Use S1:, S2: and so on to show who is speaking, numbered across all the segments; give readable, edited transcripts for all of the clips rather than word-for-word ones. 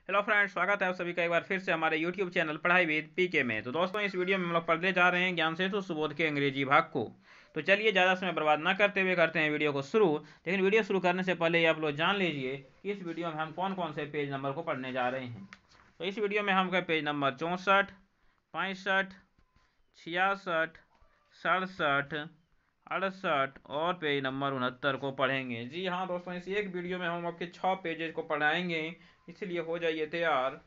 S1: Hello friends, स्वागत है आप सभी का एक बार फिर से हमारे यूट्यूब चैनल पढ़ाई विद पीके में। तो दोस्तों, इस वीडियो में हम लोग पढ़ने जा रहे हैं ज्ञान सेतु सुबोध के अंग्रेजी भाग को। तो चलिए ज़्यादा समय बर्बाद ना करते हुए करते हैं वीडियो को शुरू। लेकिन वीडियो शुरू करने से पहले आप लोग जान लीजिए कि इस वीडियो में हम कौन कौन से पेज नंबर को पढ़ने जा रहे हैं। तो इस वीडियो में हम पेज नंबर 64, 65, 66, 67, 68 और पेज नंबर 69 को पढ़ेंगे। जी हाँ दोस्तों, इस एक वीडियो में हम आपके 6 पेजेस को पढ़ाएंगे, इसलिए हो जाइए तैयार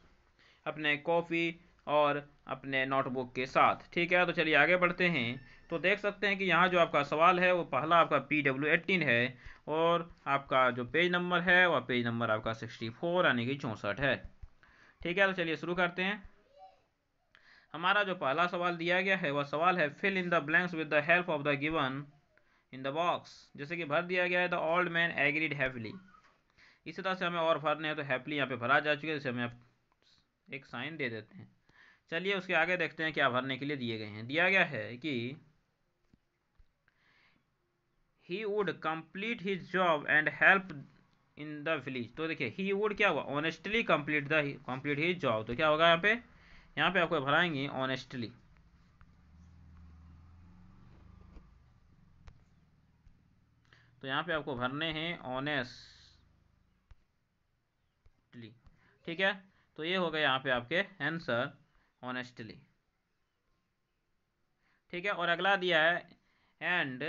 S1: अपने कॉपी और अपने नोटबुक के साथ। ठीक है, तो चलिए आगे बढ़ते हैं। तो देख सकते हैं कि यहाँ जो आपका सवाल है वो पहला आपका PW18 है और आपका जो पेज नंबर है वह पेज नंबर आपका 64 यानी कि 64 है। ठीक है, तो चलिए शुरू करते हैं। हमारा जो पहला सवाल दिया गया है वह सवाल है fill in the blanks with the help of the given in the box. जैसे कि भर दिया गया है the old man agreed happily. इसी तरह से हमें और भरने हैं, तो हैप्पीली यहाँ पे भरा जा चुका है, जैसे हमें एक साइन दे देते हैं। चलिए उसके आगे देखते हैं क्या भरने के लिए दिए गए हैं। दिया गया है कि he would complete his job and help in the village. तो देखिए ही वुड क्या हुआ, ऑनेस्टली कंप्लीट हिज जॉब। तो क्या होगा यहाँ पे आपको भराएंगे ऑनेस्टली। तो यहाँ पे आपको भरने हैं ऑनेस्टली। ठीक है, तो ये हो गया यहाँ पे आपके आंसर ऑनेस्टली। ठीक है, और अगला दिया है एंड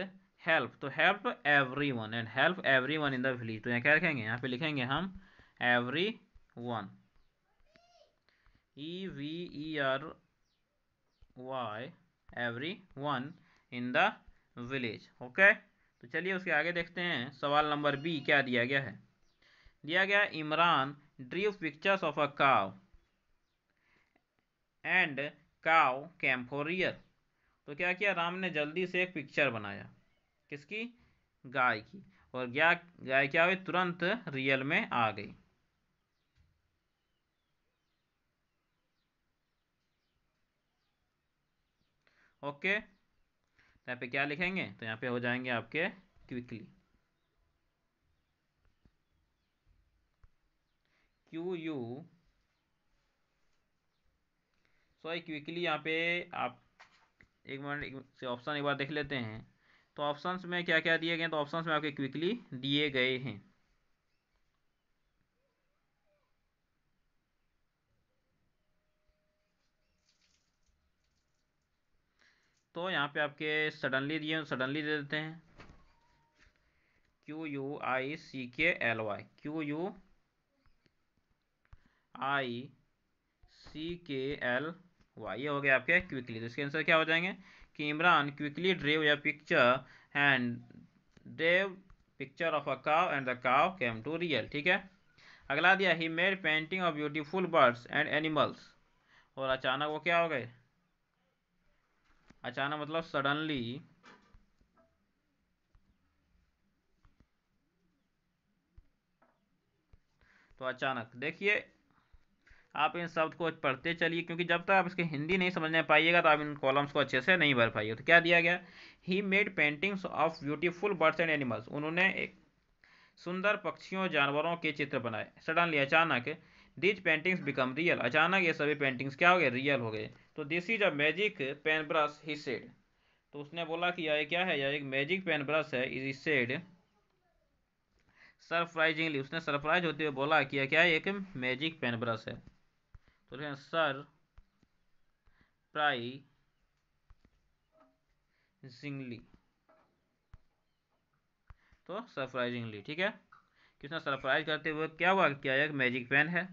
S1: हेल्प। तो help every one, and help every one in the village. तो यहाँ क्या लिखेंगे, यहाँ पे लिखेंगे हम every one, EVERY, every one in the village. Okay, तो चलिए उसके आगे देखते हैं। सवाल नंबर बी क्या दिया गया है। दिया गया Imran ड्रीव pictures of a cow and काव कैम फॉर रियर। तो क्या किया, राम ने जल्दी से एक पिक्चर बनाया, किसकी, गाय की, और गाय क्या हुई, तुरंत रियल में आ गई। ओके, तो यहाँ पे क्या लिखेंगे, तो यहाँ पे हो जाएंगे आपके क्विकली, QU, सॉरी क्विकली। यहाँ पे आप एक मिनट से ऑप्शन एक बार देख लेते हैं। तो ऑप्शंस में क्या क्या दिए गए, तो ऑप्शंस में आपके क्विकली दिए गए हैं। तो यहाँ पे आपके सडनली दिए, सडनली दे देते हैं, QUICKLY, QUICKLY, ये हो गया आपके क्विकली। तो इसके आंसर क्या हो जाएंगे कि Imran quickly drew a picture and drew picture of a cow and the काव केम टू रियल। ठीक है, अगला दिया he made painting of beautiful birds and animals. और अचानक वो क्या हो गए, अचानक मतलब सडनली, तो अचानक देखिए आप इन शब्द को पढ़ते चलिए, क्योंकि जब तक आप इसके हिंदी नहीं समझ में पाइएगा तो आप इन कॉलम्स को अच्छे से नहीं भर पाइए। तो क्या दिया गया, he made paintings of beautiful birds and animals. उन्होंने एक सुंदर पक्षियों जानवरों के चित्र बनाए। सडनली अचानक, दीज पेंटिंग्स बिकम रियल। अचानक ये सभी पेंटिंग्स क्या हो गए, रियल हो गए। तो this is a magic pen brush he said. तो उसने बोला कि यह क्या है, यह एक मैजिक पेन ब्रश है, इज सेड सरप्राइजिंगली। उसने सरप्राइज होते हुए बोला कि यह क्या है, एक मैजिक पेन ब्रश है। तो सरप्राइजिंगली, तो सरप्राइजिंगली, ठीक है, किसने सरप्राइज करते हुए क्या हुआ, क्या एक मैजिक पेन है।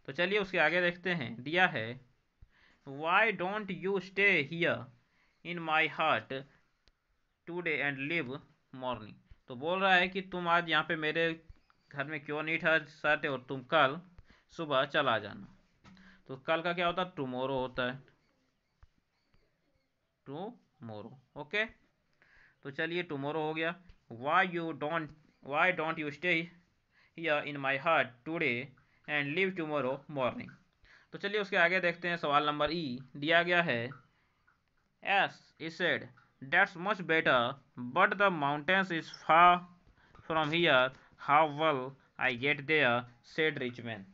S1: तो चलिए उसके आगे देखते हैं। दिया है why don't you stay here in my heart today and live morning. तो बोल रहा है कि तुम आज यहाँ पे मेरे घर में क्यों नहीं ठहर सकते और तुम कल सुबह चला जाना। तो कल का क्या होता है, टुमोरो होता है, टुमोरो। ओके, तो चलिए टुमोरो हो गया। Why don't you stay here in my heart today and live tomorrow morning. तो चलिए उसके आगे देखते हैं। सवाल नंबर ई दिया गया है as is said that's much better but the mountains is far from here, how will I get there, said rich man.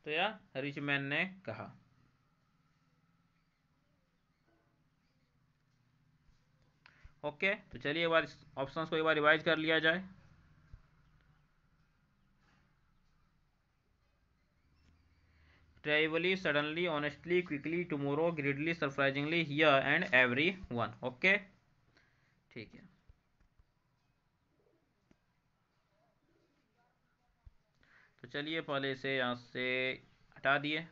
S1: तो यह रिच मैन ने कहा। ओके, तो चलिए एक बार ऑप्शंस को एक बार रिवाइज कर लिया जाए। Tribally, suddenly, honestly, quickly, tomorrow, gradually, surprisingly, here and every one. Okay, ठीक है। तो चलिए पहले इसे यहाँ से हटा दिए,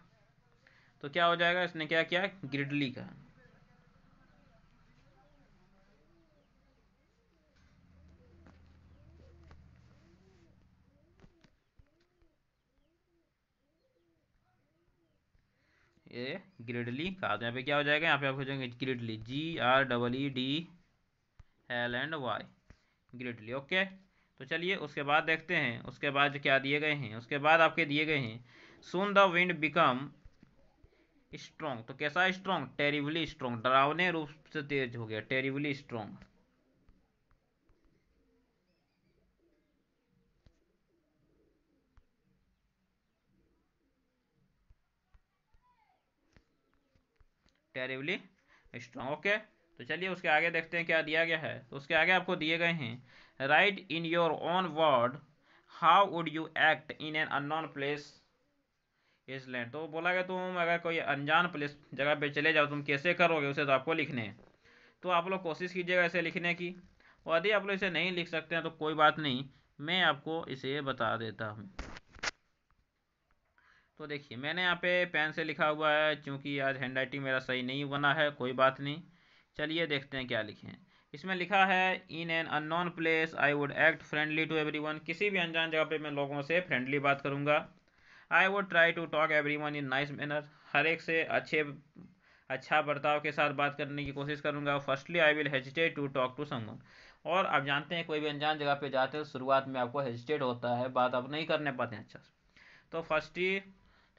S1: तो क्या हो जाएगा, इसने क्या किया, ग्रिडली का। ये ग्रिडली का, तो यहाँ पे क्या हो जाएगा, यहाँ पे आप हो जाएंगे ग्रिडली, GREEDLY, ग्रिडली। ओके, तो चलिए उसके बाद देखते हैं, उसके बाद क्या दिए गए हैं। उसके बाद आपके दिए गए हैं, soon the wind become strong. तो कैसा स्ट्रॉन्ग, टेरिबली स्ट्रॉन्ग, डरावने रूप से तेज हो गया, terribly strong. Terribly strong. Okay, तो चलिए उसके आगे देखते हैं क्या दिया गया है। तो उसके आगे आपको दिए गए हैं, right in your own word how would you act in an unknown place island. तो बोला गया तुम अगर कोई अनजान प्लेस जगह पे चले जाओ तुम कैसे करोगे, उसे तो आपको लिखने हैं। तो आप लोग कोशिश कीजिएगा इसे लिखने की, और यदि आप लोग इसे नहीं लिख सकते हैं तो कोई बात नहीं, मैं आपको इसे बता देता हूँ। तो देखिए मैंने यहाँ पे पेन से लिखा हुआ है, क्योंकि आज हैंड राइटिंग मेरा सही नहीं बना है, कोई बात नहीं। चलिए देखते हैं क्या लिखे हैं। इसमें लिखा है, in an unknown place I would act friendly to everyone. किसी भी अनजान जगह पे मैं लोगों से फ्रेंडली बात करूंगा। I would try to talk everyone in nice manner. हर एक से अच्छा बर्ताव के साथ बात करने की कोशिश करूंगा। Firstly I will hesitate to talk to someone. और आप जानते हैं कोई भी अनजान जगह पे जाते हो शुरुआत में आपको हेजिटेट होता है, बात आप नहीं करने पाते हैं अच्छा से। तो फर्स्ट ही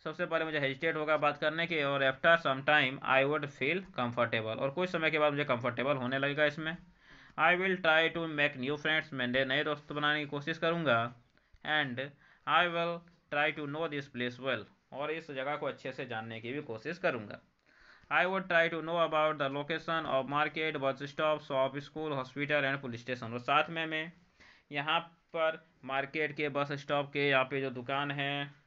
S1: सबसे पहले मुझे हेजिटेट होगा बात करने के, और after some time I would feel comfortable, और कुछ समय के बाद मुझे कंफर्टेबल होने लगेगा इसमें। I will try to make new friends, मैं नए दोस्त बनाने की कोशिश करूँगा। And I will try to know this place well, और इस जगह को अच्छे से जानने की भी कोशिश करूँगा। I would try to know about the location of market, bus stop, shop, school, hospital and police station. और साथ में मैं यहाँ पर मार्केट के, बस स्टॉप के, यहाँ पे जो दुकान है,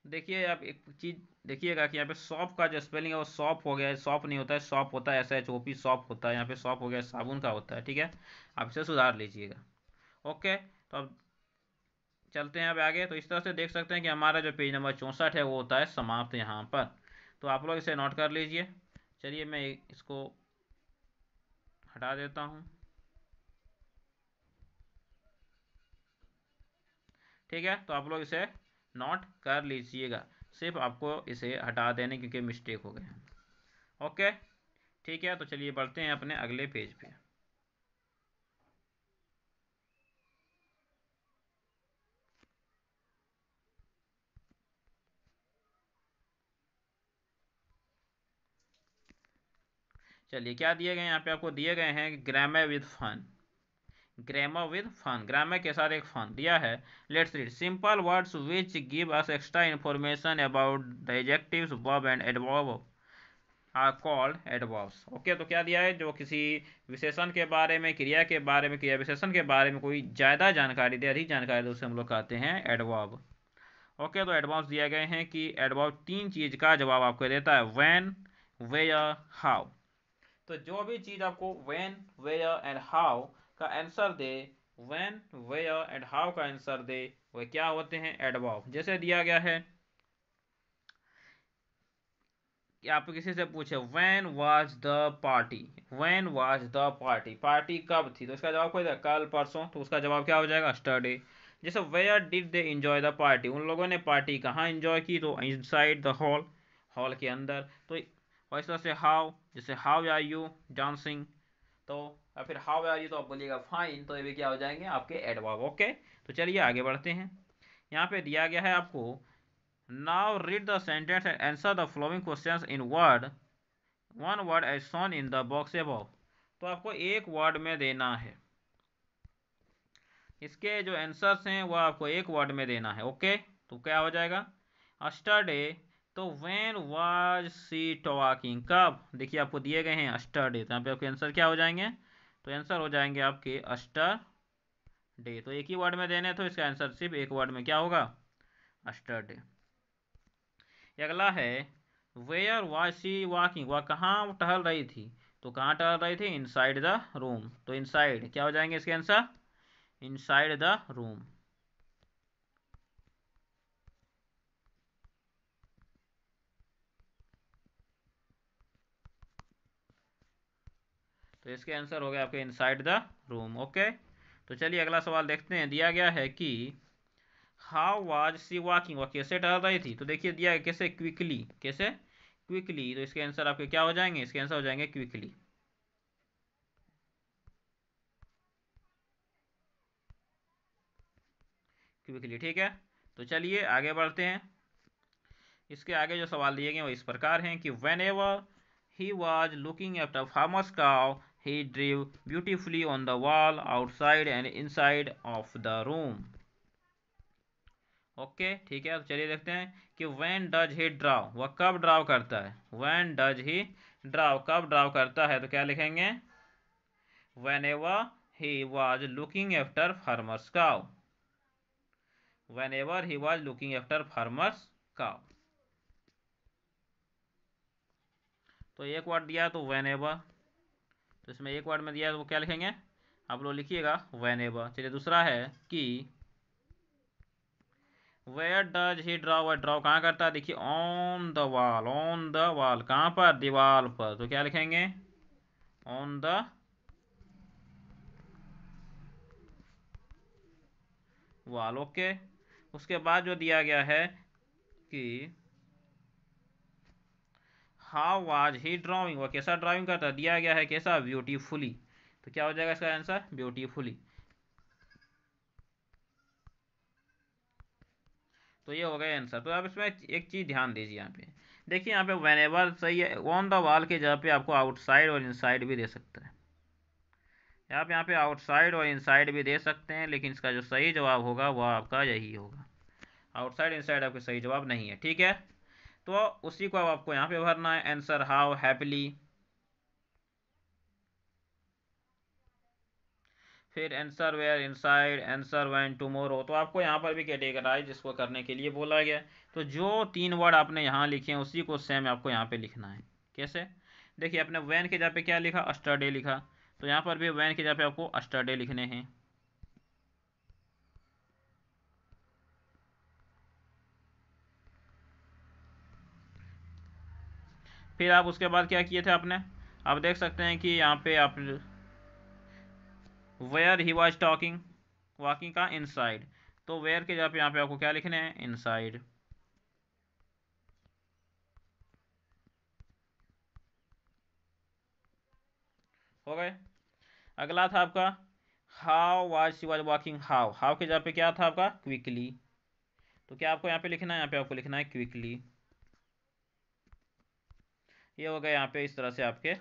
S1: देखिए आप एक चीज़ देखिएगा कि यहाँ पे शॉप का जो स्पेलिंग है वो शॉप हो गया है, शॉप नहीं होता है, शॉप होता है SHOP, शॉप होता है। यहाँ पे शॉप हो गया, साबुन का होता है, ठीक है, आप इसे सुधार लीजिएगा। ओके, तो अब चलते हैं अब आगे। तो इस तरह से देख सकते हैं कि हमारा जो पेज नंबर 64 है वो होता है समाप्त यहाँ पर। तो आप लोग इसे नोट कर लीजिए। चलिए मैं इसको हटा देता हूँ, ठीक है। तो आप लोग इसे नोट कर लीजिएगा, सिर्फ आपको इसे हटा देने क्योंकि मिस्टेक हो गए। ओके, ठीक है, तो चलिए बढ़ते हैं अपने अगले पेज पे। चलिए क्या दिए गए हैं यहाँ पे, आपको दिए गए हैं grammar with fun. Grammar with fun, grammar के साथ एक फन दिया है। Let's read, simple words which give us extra information about the adjectives verb and adverb are called adverbs. Okay, तो क्या दिया है, जो किसी विशेषण के बारे में, क्रिया के बारे में, क्रिया विशेषण के बारे में कोई ज़्यादा जानकारी दे, अधिक जानकारी दे, उसे हम लोग कहते हैं एडवर्ब। ओके, तो एडवर्ब्स दिए गए हैं कि एडवर्ब तीन चीज़ का जवाब आपको देता है, व्हेन, वेयर, हाउ। तो जो भी चीज़ आपको व्हेन, वेयर एंड हाउ का आंसर दे, व्हेन, वेयर एंड हाउ का आंसर दे, वह क्या होते हैं, एडवर्ब। जैसे दिया गया है कि आप किसी से पूछे, when was the party, when was the party, party कब थी, तो इसका जवाब कोई कल, परसों, तो उसका जवाब क्या हो जाएगा, स्टरडे। जैसे where did they enjoy the party, उन लोगों ने पार्टी कहाँ एंजॉय की, तो इनसाइड द हॉल, हॉल के अंदर। तो वैसे से हाउ, जैसे हाउ आर यू डांसिंग, तो या फिर हाउ आर यू तो आप बोलिएगा फाइन, तो ये भी क्या हो जाएंगे आपके एडवर्ब। ओके, तो चलिए आगे बढ़ते हैं। यहाँ पे दिया गया है आपको, now read the sentence and answer the following questions in word, one word as shown in the box above. तो आपको एक वर्ड में देना है, इसके जो आंसर्स हैं वो आपको एक वर्ड में देना है। ओके, तो क्या हो जाएगा अस्टरडे। तो व्हेन वाज शी टॉकिंग, कब, देखिए आपको दिए गए हैं अस्टरडे, तो यहाँ पे आपके आंसर क्या हो जाएंगे, तो आंसर हो जाएंगे आपके अस्टरडे। तो एक ही वर्ड में देने, तो इसका आंसर सिर्फ एक वर्ड में क्या होगा, अस्टरडे। अगला है वेयर वाज शी वॉकिंग, वह कहाँ टहल रही थी, तो कहाँ टहल रही थी, इनसाइड द रूम। तो इनसाइड क्या हो जाएंगे इसके आंसर, इनसाइड द रूम। तो इसके आंसर हो गए आपके इनसाइड द रूम। ओके, तो चलिए अगला सवाल देखते हैं। दिया गया है कि हाउ वाज सी वॉकिंग, वह कैसे टहल रही थी, तो देखिए दिया है कैसे, क्विकली, कैसे क्विकली। तो इसके आंसर आपके क्या हो जाएंगे, इसके आंसर हो जाएंगे क्विकली, क्विकली। ठीक है, तो चलिए आगे बढ़ते हैं। इसके आगे जो सवाल दिए गए वो इस प्रकार हैं कि when ever he was looking at a farmers cow he ड्रीव beautifully on the wall outside and inside of the room. Okay, ठीक है, तो चलिए देखते हैं कि व्हेन डज ही ड्राव, वह कब ड्राव करता है, व्हेन डज ही ड्राव, कब ड्राव करता है, तो क्या लिखेंगे, when ever he was looking after farmers cow, when ever he was looking after farmers cow. तो एक वर्ड दिया तो वेन एवर, तो इसमें एक वर्ड में दिया है तो वो क्या लिखेंगे, आप लोग लिखिएगा वेन एवर। चलिए दूसरा है कि वेयर डज ही ड्रॉ, वह ड्रॉ कहाँ करता है, देखिए on the wall, on the wall, कहाँ पर, दीवार पर, तो क्या लिखेंगे, ऑन द वॉल। ओके, उसके बाद जो दिया गया है कि हाउ वाज ही ड्राइंग, वह कैसा ड्राइंग करता है, दिया गया है कैसा, ब्यूटीफुली। तो क्या हो जाएगा इसका आंसर, ब्यूटीफुली। तो ये हो गया आंसर। तो आप इसमें एक चीज़ ध्यान दीजिए, यहाँ पे देखिए, यहाँ पे वेनेवर सही है, ऑन द वॉल के जगह पे आपको आउटसाइड और इनसाइड भी दे सकता है। आप यहाँ पे आउटसाइड और इनसाइड भी दे सकते हैं, लेकिन इसका जो सही जवाब होगा वो आपका यही होगा, आउटसाइड इनसाइड आपका सही जवाब नहीं है। ठीक है, तो उसी को अब आपको यहाँ पे भरना है, आंसर हाउ हैप्पीली, फिर answer where inside, answer when tomorrow. तो आपको यहाँ पर भी कैटेगराइज इसको करने के लिए बोला गया। तो जो तीन वर्ड आपने यहाँ लिखे हैं उसी को सेम आपको यहाँ पे लिखना है। कैसे, देखिए आपने वैन के जगह पे क्या लिखा, अस्टरडे लिखा, तो यहाँ पर भी वैन के जगह पे आपको अस्टरडे लिखने हैं। फिर आप उसके बाद क्या किए थे आपने, आप देख सकते हैं कि यहाँ पे आप where he was talking, walking का इनसाइड, तो वेयर के जगह पे यहाँ पे आपको क्या लिखने हैं, इनसाइड। हो गए। अगला था आपका how was she was walking, how, how के जगह पे क्या था आपका, क्विकली। तो क्या आपको यहाँ पे लिखना है, यहाँ पे आपको लिखना है क्विकली। ये हो गया यहाँ पे इस तरह से आपके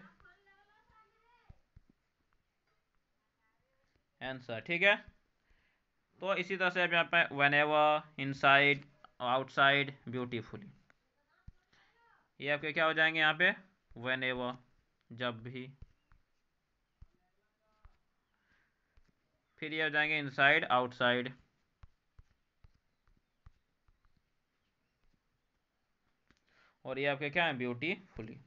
S1: आंसर। ठीक है, तो इसी तरह से आप यहाँ पे व्हेनेवर, इनसाइड, आउटसाइड, ब्यूटीफुली, ये आपके क्या हो जाएंगे यहाँ पे, व्हेनेवर जब भी, फिर ये हो जाएंगे इनसाइड आउटसाइड, और ये आपके क्या है, ब्यूटीफुली।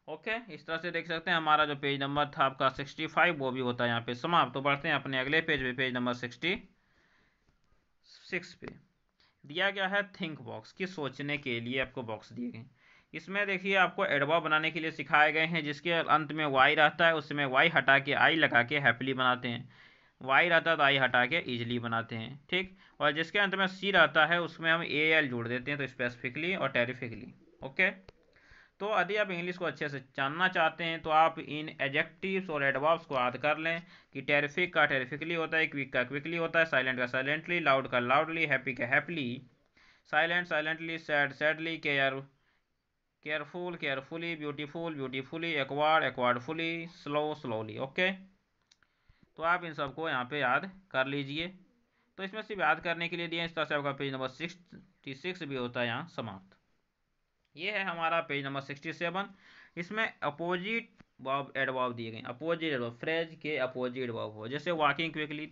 S1: ओके, इस तरह से देख सकते हैं हमारा जो पेज नंबर था आपका 65 वो भी होता है यहाँ पे समाप्त। तो बढ़ते हैं अपने अगले पेज पे, पेज नंबर 66 पे दिया गया है थिंक बॉक्स, कि सोचने के लिए आपको बॉक्स दिए गए। इसमें देखिए आपको एडवर्ब बनाने के लिए सिखाए गए हैं, जिसके अंत में वाई रहता है, उसमें वाई हटा के आई लगा के हैप्पीली बनाते हैं, वाई रहता है तो आई हटा के इजली बनाते हैं। ठीक, और जिसके अंत में सी रहता है उसमें हम ए एल जोड़ देते हैं, तो स्पेसिफिकली और टेरिफिकली। ओके, तो यदि आप इंग्लिश को अच्छे से जानना चाहते हैं तो आप इन एडजेक्टिव्स और एडवर्ब्स को याद कर लें कि टेरिफिक का टेरिफिकली होता है, क्विक का क्विकली होता है, साइलेंट का साइलेंटली, लाउड का लाउडली, हैप्पी का happily, silent silently, sad sadly, care careful carefully, beautiful beautifully, awkward awkwardfully, slow slowly. Okay, तो आप इन सबको यहाँ पे याद कर लीजिए। तो इसमें सिर्फ याद करने के लिए दिए, इस तरह से आपका पेज नंबर 66 भी होता है यहाँ समाप्त। ये है हमारा पेज नंबर 67। इसमें अपोजिट वर्ब एडवर्ब दिए गए, अपोजिट एडवर्ब, फ्रेज के अपोजिट एडवर्ब हो, जैसे वॉकिंग क्विकली,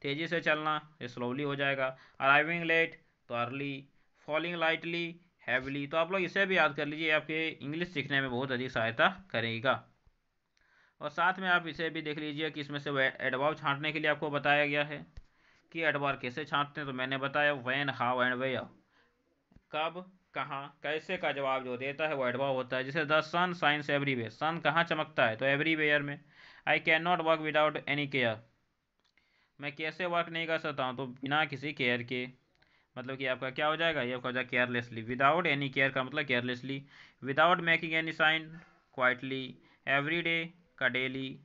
S1: तेजी से चलना, ये स्लोली हो जाएगा। अराइविंग लेट तो अर्ली, फॉलिंग लाइटली, हैवली। तो आप लोग इसे भी याद कर लीजिए, आपके इंग्लिश सीखने में बहुत अधिक सहायता करेगा। और साथ में आप इसे भी देख लीजिए कि इसमें से एडवर्ब छांटने के लिए आपको बताया गया है कि एडवर्ब कैसे छांटते हैं। तो मैंने बताया व्हेन, हाउ एंड वेयर, कब, कहाँ, कैसे का जवाब जो देता है वो एडवर्ब होता है। जैसे द सन शाइन्स एवरीवेयर, सन कहाँ चमकता है, तो एवरीवेयर में। I can not work without any care, मैं कैसे वर्क नहीं कर सकता हूँ, तो बिना किसी केयर के, मतलब कि आपका क्या हो जाएगा, ये आपका हो जाएगा केयरलेसली। विदाउट एनी केयर का मतलब carelessly. Without making any sign, quietly. Every day का daily.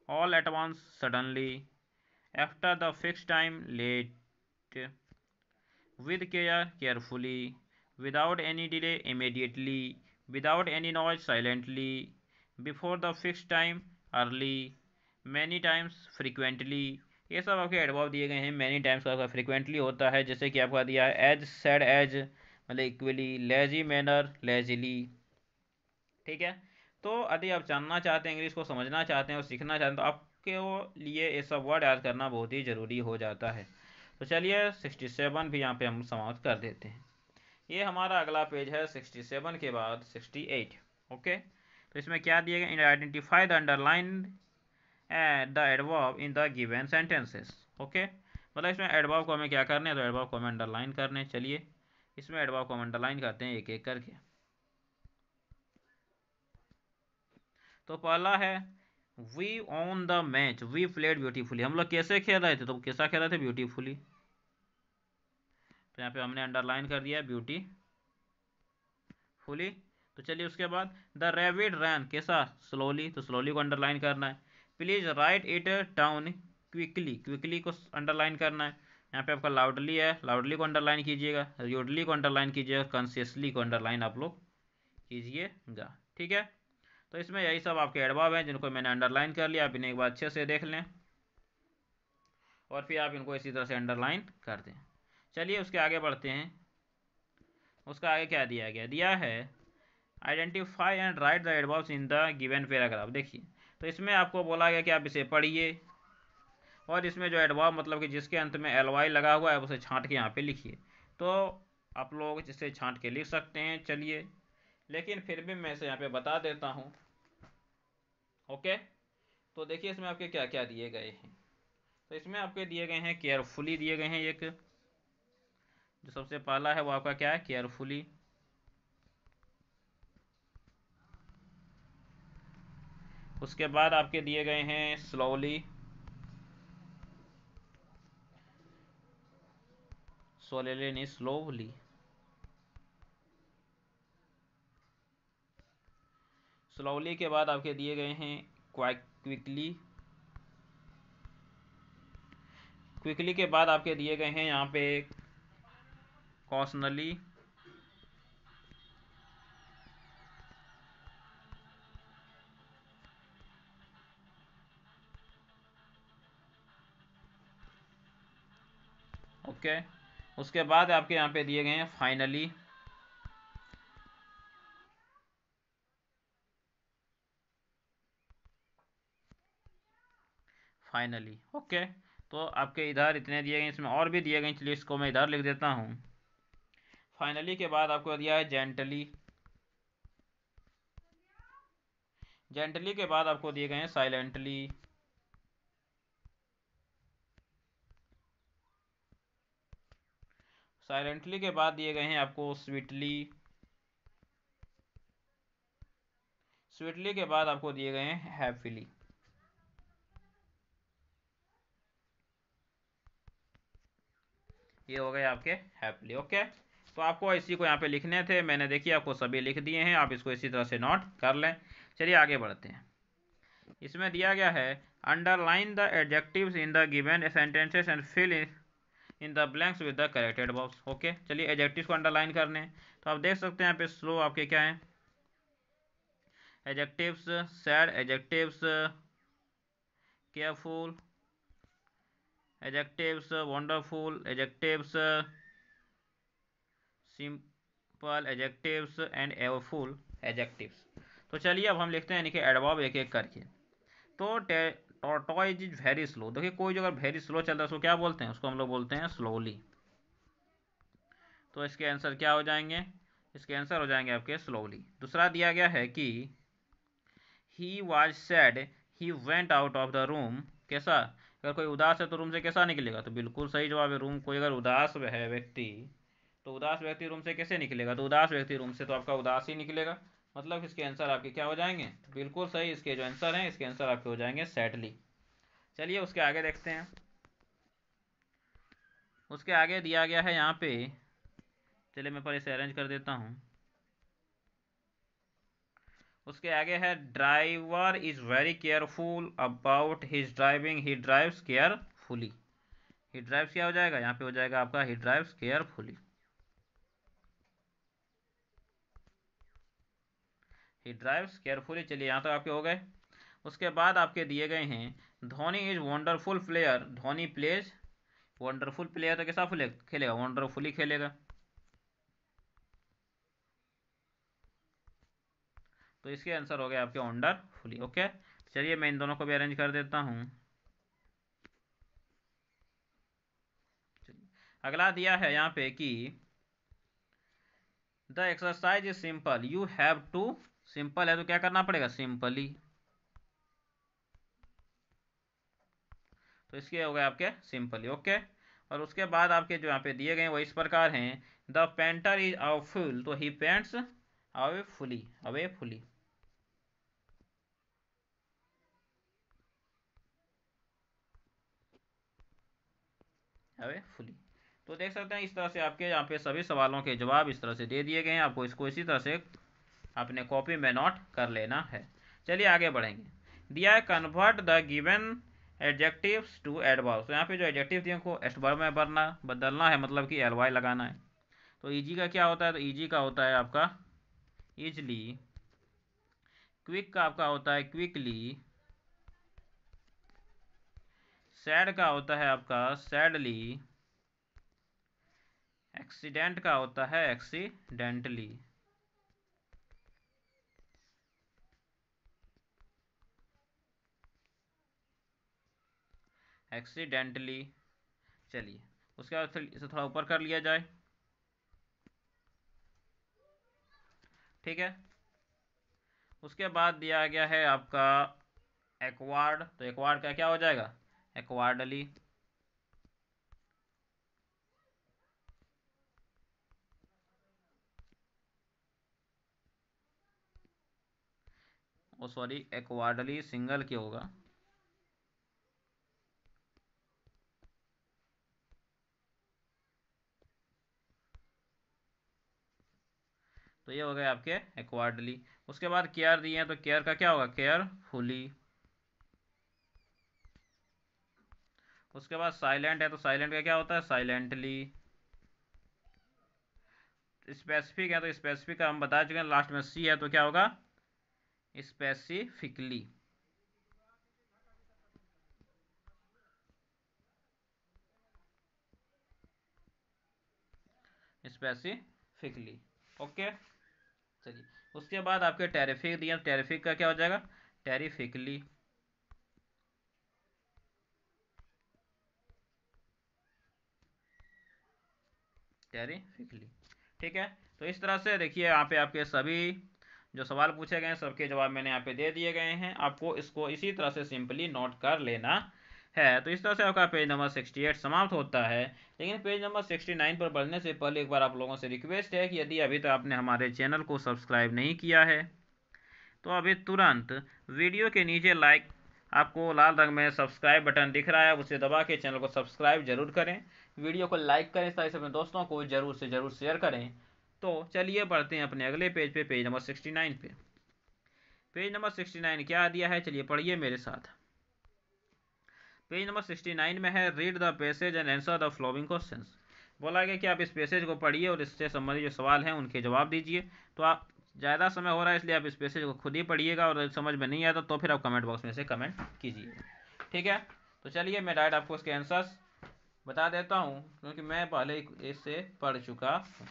S1: All at once, suddenly. After the fix time, late. With care, carefully. Without any delay, immediately. Without any noise, silently. Before the fix time, early. Many times, frequently. ये सब आपके adverb दिए गए हैं। Many times का frequently होता है, जैसे कि आपका दिया है एज, सैड एज, मतलब इक्वली, लेजी मैनर, लेजिली। ठीक है, तो यदि आप जानना चाहते हैं, इंग्लिश को समझना चाहते हैं और सीखना चाहते हैं, तो आपके लिए ये सब वर्ड याद करना बहुत ही ज़रूरी हो जाता है। तो चलिए 67 भी यहाँ पे हम समाप्त कर देते हैं। ये हमारा अगला पेज है 67 के बाद 68। ओके, तो इसमें क्या दिया गया, identify the underline the adverb in the given sentences. Okay, मतलब इसमें एडवर्ब को हमें क्या करना है, तो एडवर्ब को हमें अंडरलाइन करने। चलिए इसमें एडवर्ब को हम अंडरलाइन करते हैं एक एक करके। तो पहला है we won the match, we played beautifully, हम लोग कैसे खेल रहे थे, तो कैसा खेल रहे थे, ब्यूटीफुली। तो यहाँ पे हमने अंडरलाइन कर दिया ब्यूटीफुली। तो चलिए उसके बाद द रैबिट रैन, कैसा, स्लोली, तो स्लोली को अंडरलाइन करना है। Please right it down quickly, quickly को अंडरलाइन करना है। यहाँ पे आपका लाउडली है, लाउडली को अंडरलाइन कीजिएगा, यूडली को अंडरलाइन कीजिएगा, कॉन्शियसली को अंडरलाइन आप लोग कीजिएगा। ठीक है, तो इसमें यही सब आपके एडवर्ब हैं जिनको मैंने अंडरलाइन कर लिया। आप इन्हें एक बार अच्छे से देख लें और फिर आप इनको इसी तरह से अंडरलाइन कर दें। चलिए उसके आगे बढ़ते हैं। उसका आगे क्या दिया गया, दिया है identify and right the adverbs in the given paragraph. देखिए, तो इसमें आपको बोला गया कि आप इसे पढ़िए और इसमें जो एडवर्ब मतलब कि जिसके अंत में एल लगा हुआ है उसे छांट के यहाँ पे लिखिए। तो आप लोग इसे छांट के लिख सकते हैं। चलिए, लेकिन फिर भी मैं इसे यहाँ पे बता देता हूँ। ओके, तो देखिए इसमें आपके क्या क्या दिए गए हैं। तो इसमें आपके दिए गए हैं केयरफुली दिए गए हैं, एक जो सबसे पहला है वो आपका क्या है, केयरफुली। उसके बाद आपके दिए गए हैं स्लोली, सोलेली नहीं स्लोली। स्लोली के बाद आपके दिए गए हैं क्विकली। क्विकली के बाद आपके दिए गए हैं यहाँ पे कॉशनली। ओके, उसके बाद आपके यहाँ पे दिए गए हैं फाइनली। फाइनली ओके, तो आपके इधर इतने दिए गए, इसमें और भी दिए गए, चलिए इसको मैं इधर लिख देता हूँ। फाइनली के बाद आपको दिया है जेंटली। जेंटली के बाद आपको दिए गए हैं साइलेंटली। साइलेंटली के बाद दिए गए हैं आपको स्वीटली। स्वीटली के बाद आपको दिए गए हैं हैप्पीली। ये हो गए आपके हैप्पीली। ओके, तो आपको इसी को यहाँ पे लिखने थे, मैंने देखिए आपको सभी लिख दिए हैं, आप इसको इसी तरह से नोट कर लें। चलिए आगे बढ़ते हैं। इसमें दिया गया है underline the adjectives in the given sentences and fill in the blanks with the correct adverbs. Okay, चलिए एडजेक्टिव्स को अंडरलाइन करने, तो आप देख सकते हैं यहाँ पे स्लो आपके क्या हैं, adjectives, sad adjectives, careful adjectives, wonderful adjectives, simple adjectives and awful adjectives. तो चलिए अब हम लिखते हैं यानी कि एडवर्ब एक एक करके। तो टॉर्टोइज इज वेरी स्लो, देखिए कोई जो अगर वेरी स्लो चल रहा है उसको क्या बोलते हैं, उसको हम लोग बोलते हैं स्लोली। तो इसके आंसर क्या हो जाएंगे, इसके आंसर हो जाएंगे आपके स्लोली। दूसरा दिया गया है कि he was sad he went out of the room, कैसा, अगर कोई उदास है तो रूम से कैसा निकलेगा, तो बिल्कुल सही जवाब है रूम, कोई अगर उदास है व्यक्ति तो उदास व्यक्ति रूम से कैसे निकलेगा, तो उदास व्यक्ति रूम से तो आपका उदास ही निकलेगा। मतलब इसके आंसर आपके क्या हो जाएंगे, बिल्कुल सही, इसके जो आंसर हैं इसके आंसर आपके हो जाएंगे सैडली। चलिए उसके आगे देखते हैं। उसके आगे दिया गया है यहाँ पे, चलिए मैं पर इसे अरेंज कर देता हूँ। उसके आगे है driver is very careful about his driving, he drives carefully. He drives क्या हो जाएगा, यहाँ पे हो जाएगा आपका ही ड्राइव्स केयरफुली, ही ड्राइव्स केयरफुली। चलिए यहाँ तक आपके हो गए। उसके बाद आपके दिए गए हैं Dhoni is wonderful player, Dhoni plays wonderful player, तो कैसा खेलेगा, वंडरफुली खेलेगा। तो इसके आंसर हो गए आपके वंडरफुली। ओके, चलिए मैं इन दोनों को भी अरेंज कर देता हूँ। अगला दिया है यहाँ पे कि the exercise is simple you have to, simple है तो क्या करना पड़ेगा, सिंपली। तो इसके हो गए आपके सिंपली। ओके, और उसके बाद आपके जो यहाँ पे दिए गए वो इस प्रकार हैं, the painter is awful, तो he paints awfully, awfully. Awfully. तो देख सकते हैं इस तरह से आपके यहाँ पे सभी सवालों के जवाब इस तरह से दे दिए गए हैं, आपको इसको इसी तरह से अपने कॉपी में नोट कर लेना है। चलिए आगे बढ़ेंगे। दिया है convert the given adjectives to adverb, तो यहाँ पे जो एडजेक्टिव दिए को एडवर्ब में बदलना है, मतलब कि एलवाई लगाना है। तो ईजी का क्या होता है, तो ईजी का होता है आपका ईजली, क्विक का आपका होता है क्विकली, सैड का होता है आपका सैडली, एक्सीडेंट का होता है एक्सीडेंटली। एक्सीडेंटली। चलिए उसके बाद फिर इसे थोड़ा ऊपर कर लिया जाए, ठीक है। उसके बाद दिया गया है आपका एक्वार्ड, तो एक्वार्ड का क्या हो जाएगा, एक्वार्डली। ओ सॉरी, एक्वार्डली सिंगल की होगा। तो ये हो गए आपके एक्वार्डली। उसके बाद केयर दिए हैं, तो केयर का क्या होगा, केयरफुली। उसके बाद साइलेंट है, तो साइलेंट का क्या होता है, साइलेंटली। स्पेसिफिक है, तो स्पेसिफिक का हम बता चुके हैं, लास्ट में सी है तो क्या होगा, स्पेसिफिकली। स्पेसिफिकली। ओके, चलिए उसके बाद आपके टेरिफिक दिए, टेरिफिक का क्या हो जाएगा, टेरिफिकली। टेरिफिकली, ठीक है। तो इस तरह से देखिए यहाँ पे आपके सभी जो सवाल पूछे गए हैं सबके जवाब मैंने यहाँ पे दे दिए गए हैं, आपको इसको इसी तरह से सिंपली नोट कर लेना है। तो इस तरह से आपका पेज नंबर 68 समाप्त होता है। लेकिन पेज नंबर 69 पर बढ़ने से पहले एक बार आप लोगों से रिक्वेस्ट है कि यदि अभी तक आपने हमारे चैनल को सब्सक्राइब नहीं किया है तो अभी तुरंत वीडियो के नीचे आपको लाल रंग में सब्सक्राइब बटन दिख रहा है, उसे दबा के चैनल को सब्सक्राइब जरूर करें, वीडियो को लाइक करें, साथ ही अपने दोस्तों को जरूर से जरूर शेयर करें। तो चलिए बढ़ते हैं अपने अगले पेज पे, पेज नंबर 69 पे। पेज नंबर 69 क्या दिया है, चलिए पढ़िए मेरे साथ। पेज नंबर 69 में है read the passage and answer the following questions. बोला गया कि आप इस पैसेज को पढ़िए और इससे संबंधित जो सवाल हैं उनके जवाब दीजिए। तो आप ज़्यादा समय हो रहा है इसलिए आप इस पैसेज को खुद ही पढ़िएगा, और समझ में नहीं आता तो फिर आप कमेंट बॉक्स में से कमेंट कीजिए। ठीक है, तो चलिए मैं डायरेक्ट आपको इसके आंसर्स बता देता हूँ, क्योंकि मैं पहले इससे पढ़ चुका हूँ।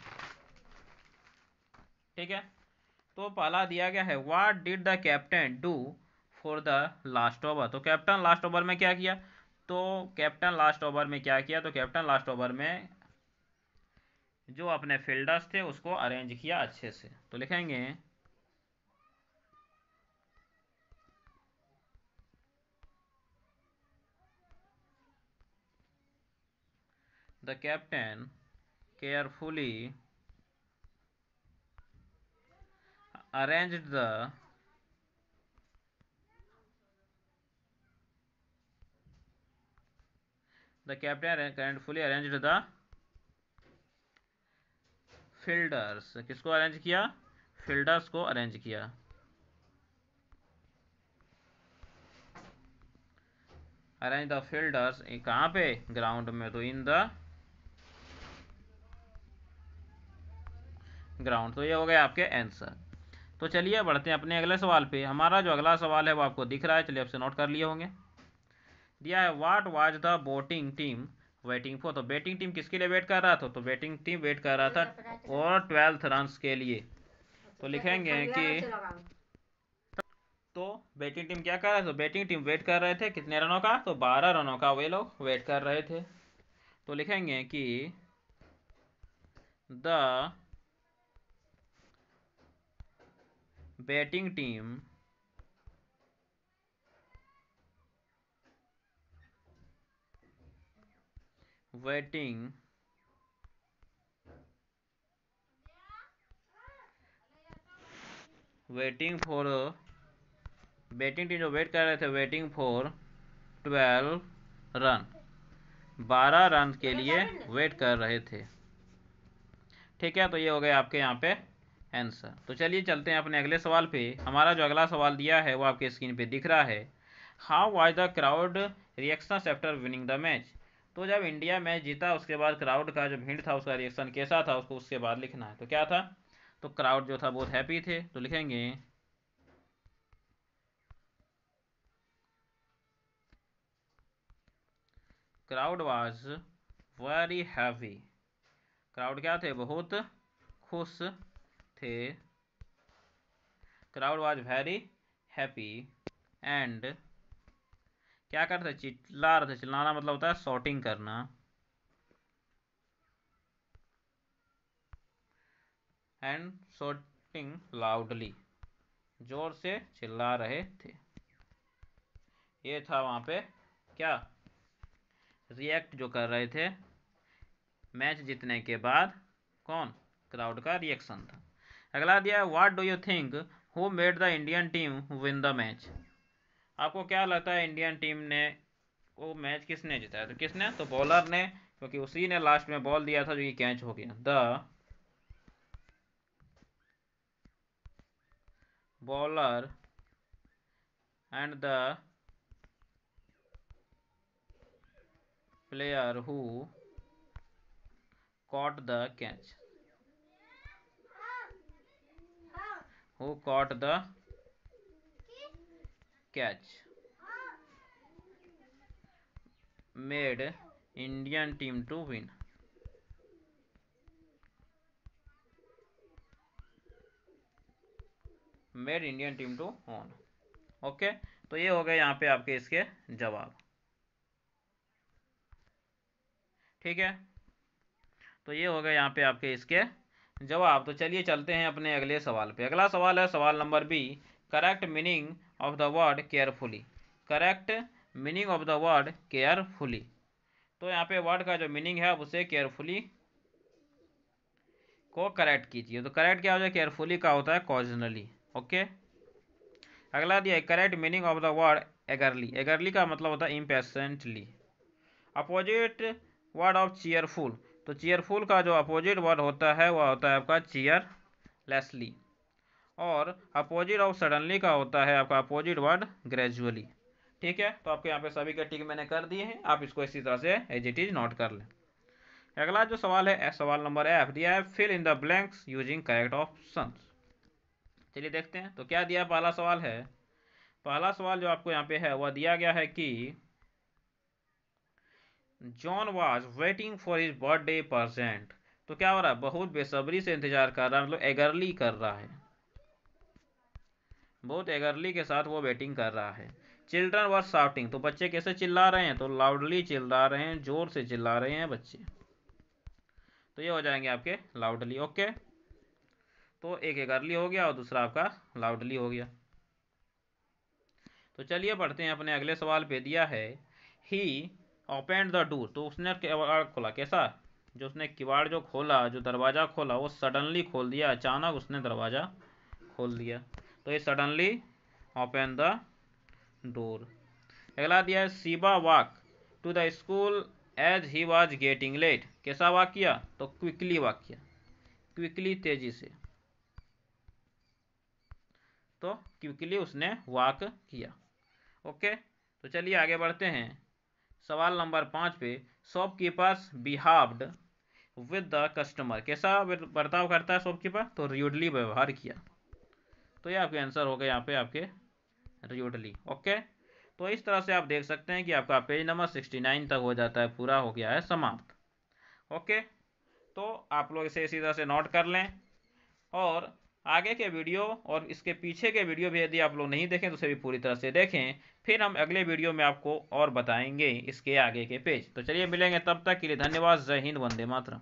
S1: ठीक है, तो पहला दिया गया है, what did the captain do for the last over. तो कैप्टन लास्ट ओवर में क्या किया, तो कैप्टन लास्ट ओवर में क्या किया, तो कैप्टन लास्ट ओवर में जो अपने फील्डर्स थे उसको अरेंज किया अच्छे से। तो लिखेंगे the captain carefully arranged the captain carefully arranged the fielders. किसको अरेंज किया, फील्डर्स को अरेंज किया। अरेंज द फील्डर्स कहाँ पे, ग्राउंड में, तो इन द ग्राउंड। तो ये हो गया आपके आंसर। तो चलिए बढ़ते हैं अपने अगले सवाल पे। हमारा जो अगला सवाल है वो आपको दिख रहा है, चलिए आपसे नोट कर लिए होंगे। दिया है, what was the batting team waiting for. तो बैटिंग टीम किसके लिए वेट कर रहा था, तो बैटिंग टीम वेट कर रहा था और 12th रन्स के लिए। तो लिखेंगे कि, तो बैटिंग टीम क्या कर रहा है, तो बैटिंग टीम वेट कर रहे थे कितने रनों का, तो 12 रनों का वे लोग वेट कर रहे थे। तो लिखेंगे कि the batting team waiting for, batting team जो वेट कर रहे थे वेटिंग फॉर 12 रन, 12 रन के लिए वेट कर रहे थे। ठीक है, तो ये हो गया आपके यहाँ पे आंसर। तो चलिए चलते हैं अपने अगले सवाल पे। हमारा जो अगला सवाल दिया है वो आपके स्क्रीन पे दिख रहा है, how was the crowd reactions after winning the match. तो जब इंडिया मैच जीता उसके बाद क्राउड का जो भीड़ था उसका रिएक्शन कैसा था, उसको उसके बाद लिखना है। तो क्या था, तो क्राउड जो था बहुत हैप्पी थे। तो लिखेंगे crowd was very happy. Crowd क्या थे, बहुत खुश थे। Crowd was very happy and क्या करते, चिल्ला रहे थे। चिल्लाना मतलब होता है शॉटिंग करना, एंड शॉटिंग लाउडली, जोर से चिल्ला रहे थे। ये था वहां पे क्या, रिएक्ट जो कर रहे थे मैच जीतने के बाद, कौन, क्राउड का रिएक्शन था। अगला दिया है, what do you think who made the Indian team win the match. आपको क्या लगता है इंडियन टीम ने वो मैच किसने जिताया, तो किसने, तो बॉलर ने, क्योंकि उसी ने लास्ट में बॉल दिया था जो ये कैच हो गया। The bowler and the player who caught the catch, who caught the catch made Indian team to win। Made Indian team to win. Okay, तो ये हो गए यहाँ पे आपके इसके जवाब। ठीक है, तो ये हो गए यहाँ पे आपके इसके जवाब। तो चलिए चलते हैं अपने अगले सवाल पे। अगला सवाल है सवाल number B, correct meaning of the word carefully. Correct meaning of the word carefully. तो यहाँ पे वर्ड का जो मीनिंग है उसे केयरफुली को करेक्ट कीजिए। तो करेक्ट क्या हो जाए, केयरफुली का होता है कॉजनली। ओके, अगला दिया correct meaning of the word eagerly. Eagerly का मतलब होता है impatiently. Opposite word of cheerful. तो चीयरफुल का जो अपोजिट वर्ड होता है वह होता है आपका चीयरलेसली। और अपोजिट ऑफ सडनली का होता है आपका अपोजिट वर्ड ग्रेजुअली। ठीक है, तो आपके यहाँ पे सभी के टिक मैंने कर दिए हैं, आप इसको इसी तरह से एज इट इज नोट कर लें। अगला जो सवाल है सवाल नंबर एफ दिया है, fill in the blanks using correct options. चलिए देखते हैं। तो क्या दिया, पहला सवाल है, पहला सवाल जो आपको यहाँ पे है वह दिया गया है कि John was waiting for his birthday present. तो क्या हो रहा है, बहुत बेसब्री से इंतजार कर रहा है, मतलब एगरली कर रहा है, बहुत एगरली के साथ वो वेटिंग कर रहा है। चिल्ड्रन वर शाउटिंग, तो बच्चे कैसे चिल्ला रहे हैं, तो लाउडली चिल्ला रहे हैं, जोर से चिल्ला रहे हैं बच्चे, तो ये हो जाएंगे आपके लाउडली। ओके, तो एक एगरली हो गया और दूसरा आपका लाउडली हो गया। तो चलिए पढ़ते हैं अपने अगले सवाल पे। दिया है ही ओपनड द डोर, तो उसने किवाड़ खोला, कैसा, जो उसने किवाड़ जो खोला, जो दरवाज़ा खोला वो सडनली खोल दिया, अचानक उसने दरवाज़ा खोल दिया, तो ये सडनली ओपन द डोर। अगला दिया है सीबा walk to the school as he was getting late, कैसा वॉक किया, तो क्विकली वॉक किया, क्विकली तेजी से, तो क्विकली उसने वॉक किया। ओके, तो चलिए आगे बढ़ते हैं सवाल नंबर 5 पे। शॉपकीपर्स बिहाव्ड विद द कस्टमर, कैसा बर्ताव करता है शॉपकीपर, तो र्यूडली व्यवहार किया, तो ये आपके आंसर हो गए यहाँ पे आपके र्यूडली। ओके, तो इस तरह से आप देख सकते हैं कि आपका पेज नंबर 69 तक हो जाता है, पूरा हो गया है समाप्त। ओके, तो आप लोग इसे इसी तरह से नोट कर लें, और आगे के वीडियो और इसके पीछे के वीडियो भी यदि आप लोग नहीं देखें तो उसे भी पूरी तरह से देखें, फिर हम अगले वीडियो में आपको और बताएंगे इसके आगे के पेज। तो चलिए मिलेंगे, तब तक के लिए धन्यवाद। जय हिंद, वंदे मातरम।